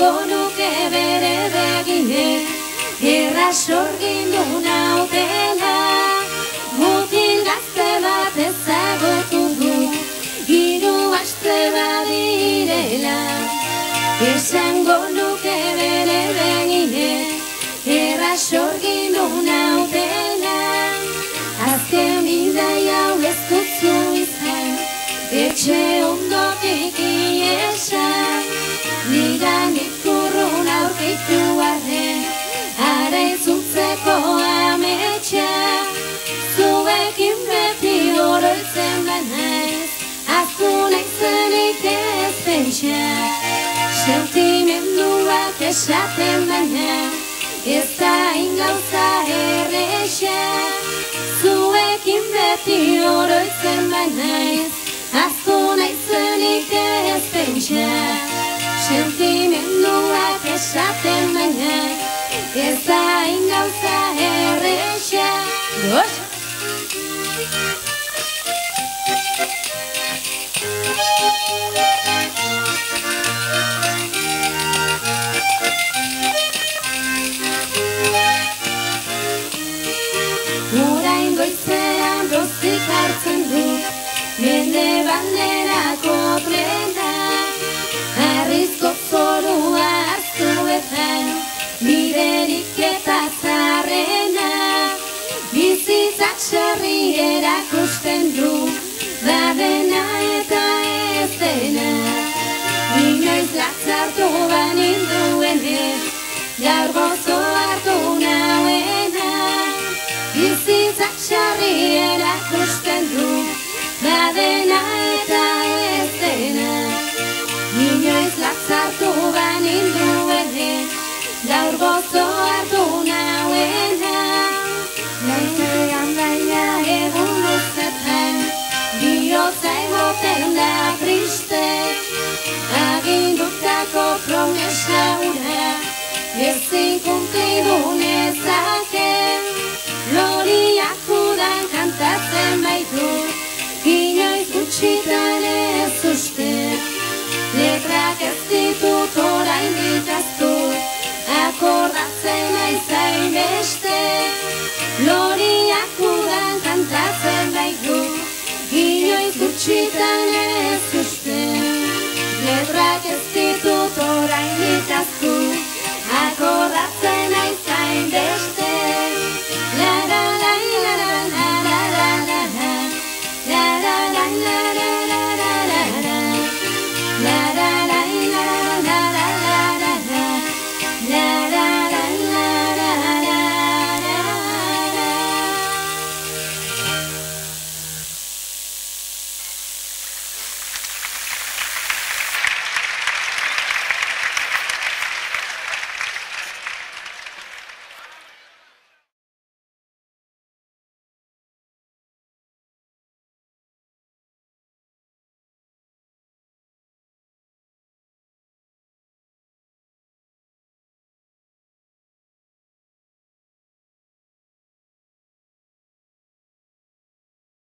esango nuke bere beginek errasorgindu nautela. Mutil gazte bat ezagutu du 3 aste badirela. Esango nuke bere beginek errasorgindu nautela. Azken bidai hau ez dutzu izan, etxe ondotik iesan. Niganik urrun aurkitu arren, ara itzultzeko ametsa. Zuekin beti oroitzen banaiz, aztu naizenik ez pentsa. Sentimenduak esaten baina, ez da ingauza erresa. Zuekin beti oroitzen banaiz, aztu naizenik ez pentsa. Sentimenduak esaten baina, ez da ingauza erresa. Orain goizean dozik hartzen du Mendebalderako trena. Harrizko zorua aztuetan biderik eta zarrena. Bizitzak sarri erakusten du badena eta ez dena. Inoiz latzartu baninduenek gaur gozo hartu nauena. Bizitzak sarri erakusten du badena eta ez dena. Inoiz latzartu baninduenek gaur gozo hartu nauena. Laitean baina egun luzetan bihotza egoten da triste. Agindutako promesa hura ezin kunplidu nezake. Loriak udan kantatzen baitu, inoiz gutxitan ez uste. Letrak ez ditut oraindik ahaztu, akordatzen aizain beste. Loriak udan kantatzen baitu, inoiz gutxitan ez uste. Letrak ez ditut oraindik ahaztu, akordatzen aizain